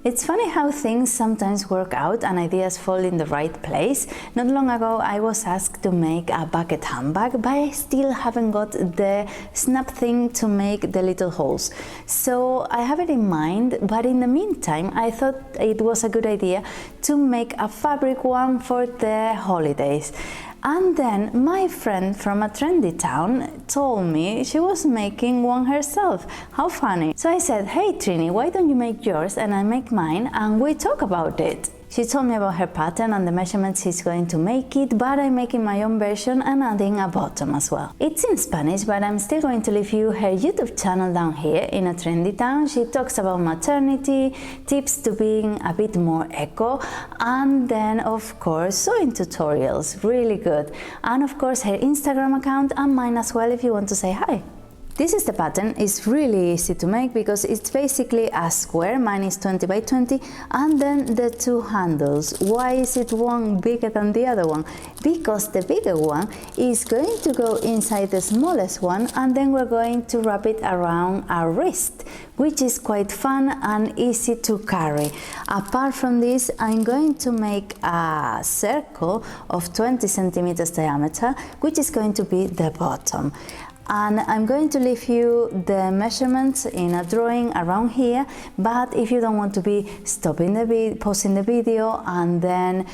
It's funny how things sometimes work out and ideas fall in the right place. Not long ago I was asked to make a bucket handbag, but I still haven't got the snap thing to make the little holes. So I have it in mind, but in the meantime I thought it was a good idea to make a fabric one for the holidays. And then my friend from a trendy town told me she was making one herself. How funny. So I said, hey Trini, why don't you make yours and I make mine and we talk about it. She told me about her pattern and the measurements she's going to make it, but I'm making my own version and adding a bottom as well. It's in Spanish, but I'm still going to leave you her YouTube channel down here. In a trendy town, she talks about maternity, tips to being a bit more eco, and then of course sewing tutorials, really good. And of course her Instagram account and mine as well if you want to say hi. This is the pattern. It's really easy to make because it's basically a square. Mine is 20 by 20 and then the two handles. Why is it one bigger than the other one? Because the bigger one is going to go inside the smallest one and then we're going to wrap it around our wrist, which is quite fun and easy to carry. Apart from this, I'm going to make a circle of 20 centimeters diameter, which is going to be the bottom. And I'm going to leave you the measurements in a drawing around here, but if you don't want to be pausing the video and then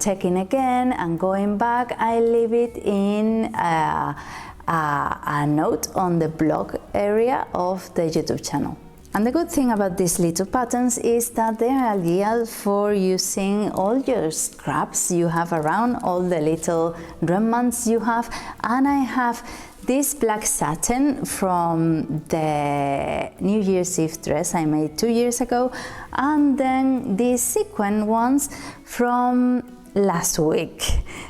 checking again and going back, I leave it in a note on the blog area of the YouTube channel. And the good thing about these little patterns is that they are ideal for using all your scraps you have around, all the little remnants you have. And I have this black satin from the New Year's Eve dress I made 2 years ago, and then these sequin ones from last week.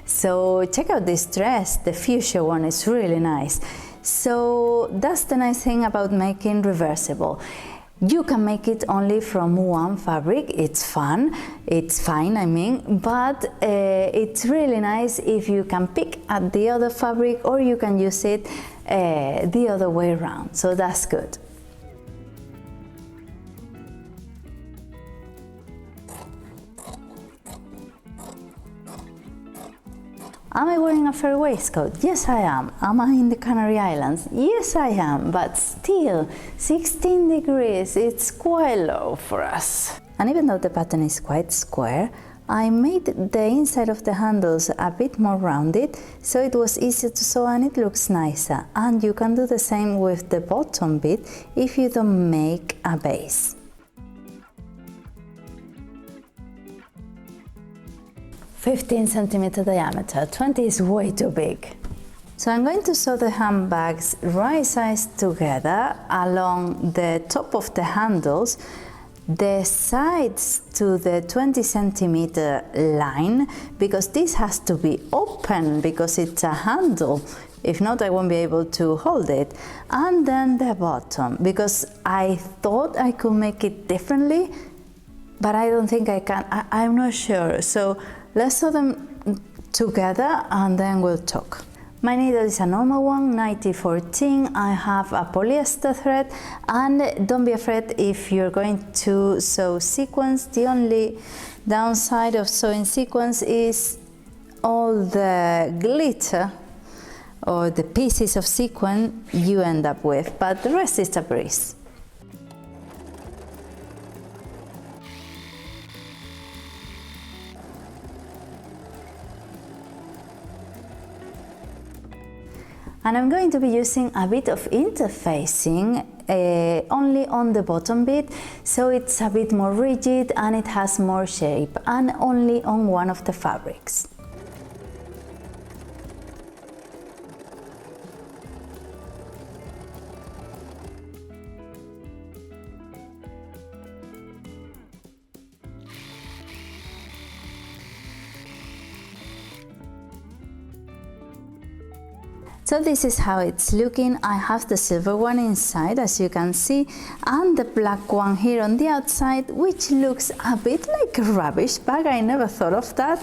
So check out this dress, the fuchsia one is really nice. So that's the nice thing about making reversible. You can make it only from one fabric, it's fun, it's fine I mean, but it's really nice if you can pick at the other fabric or you can use it the other way around, so that's good. Am I wearing a fur waistcoat? Yes I am. Am I in the Canary Islands? Yes I am, but still 16 degrees, it's quite low for us. And even though the pattern is quite square, I made the inside of the handles a bit more rounded, so it was easier to sew and it looks nicer. And you can do the same with the bottom bit if you don't make a base. 15 centimeter diameter, 20 is way too big. So I'm going to sew the handbags right sides together along the top of the handles, the sides to the 20 centimeter line, because this has to be open because it's a handle. If not, I won't be able to hold it. And then the bottom, because I thought I could make it differently, but I don't think I can. I'm not sure. So let's sew them together and then we'll talk. My needle is a normal one, 9014. I have a polyester thread, and don't be afraid if you're going to sew sequins. The only downside of sewing sequins is all the glitter or the pieces of sequin you end up with, but the rest is a breeze. And I'm going to be using a bit of interfacing only on the bottom bit, so it's a bit more rigid and it has more shape, and only on one of the fabrics. So this is how it's looking. I have the silver one inside, as you can see, and the black one here on the outside, which looks a bit like a rubbish bag. I never thought of that,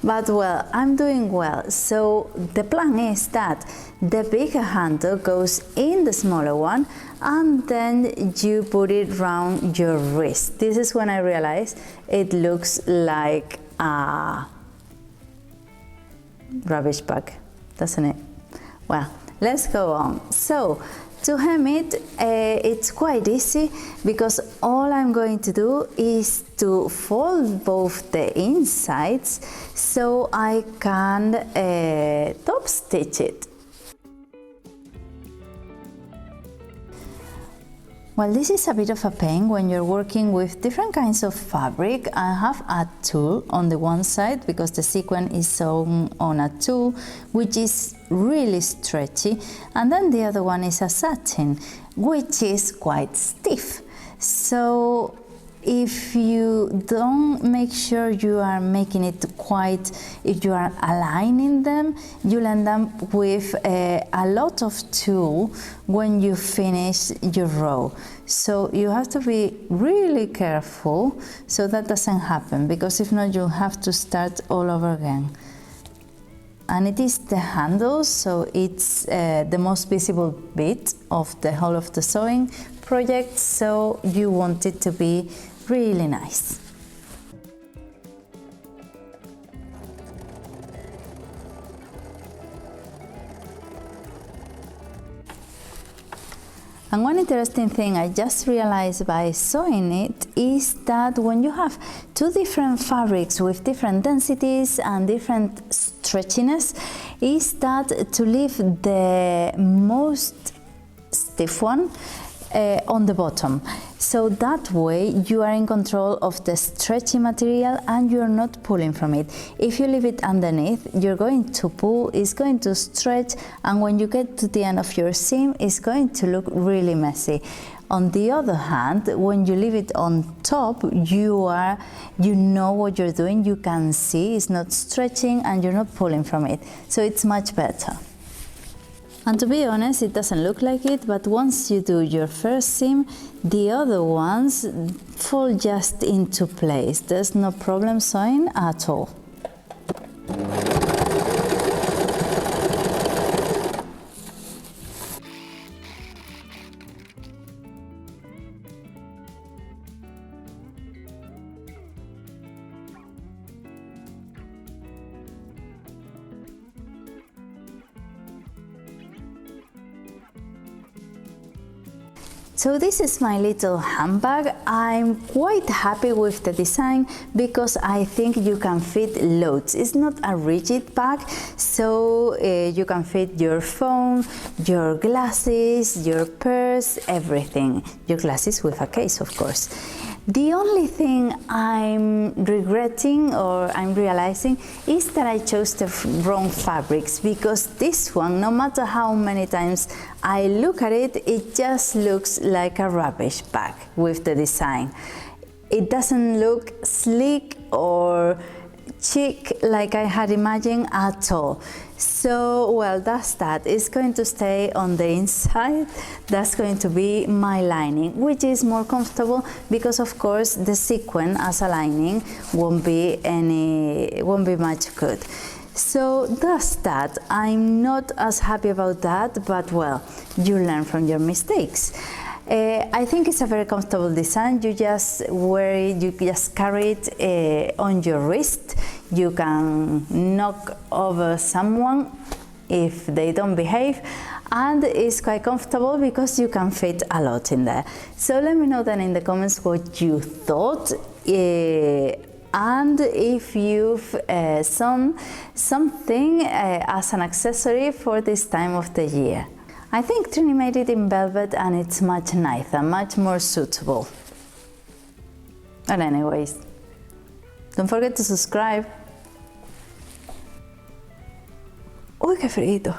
but well, I'm doing well. So the plan is that the bigger handle goes in the smaller one, and then you put it around your wrist. This is when I realized it looks like a rubbish bag, doesn't it? Well, let's go on. So to hem it, it's quite easy because all I'm going to do is to fold both the insides so I can top stitch it. Well, this is a bit of a pain when you're working with different kinds of fabric. I have a tulle on the one side because the sequin is sewn on a tulle, which is really stretchy, and then the other one is a satin, which is quite stiff. So if you don't make sure you are making it quite, if you are aligning them, you'll end up with a lot of tulle when you finish your row. So you have to be really careful so that doesn't happen, because if not you'll have to start all over again. And it is the handle, so it's the most visible bit of the whole of the sewing project, so you want it to be really nice. And one interesting thing I just realized by sewing it is that when you have two different fabrics with different densities and different stretchiness, is that to leave the most stiff one on the bottom. So that way you are in control of the stretchy material and you're not pulling from it. If you leave it underneath, you're going to pull, it's going to stretch, and when you get to the end of your seam, it's going to look really messy. On the other hand, when you leave it on top, you know what you're doing, you can see it's not stretching and you're not pulling from it. So it's much better. And to be honest, it doesn't look like it, but once you do your first seam, the other ones fall just into place. There's no problem sewing at all. So this is my little handbag. I'm quite happy with the design because I think you can fit loads. It's not a rigid bag, so you can fit your phone, your glasses, your purse, everything. Your glasses with a case, of course. The only thing I'm regretting or I'm realizing is that I chose the wrong fabrics, because this one, no matter how many times I look at it, it just looks like a rubbish bag with the design. It doesn't look sleek or chic like I had imagined at all. So, well, that's that. It's going to stay on the inside. That's going to be my lining, which is more comfortable because, of course, the sequin as a lining won't be much good. So that's that. I'm not as happy about that, but well, you learn from your mistakes. I think it's a very comfortable design. You just wear it, you just carry it on your wrist. You can knock over someone if they don't behave, and it's quite comfortable because you can fit a lot in there. So let me know then in the comments what you thought, and if you've sewn something as an accessory for this time of the year. I think Trini made it in velvet and it's much nicer, much more suitable. But anyways, don't forget to subscribe. Uy, qué frito.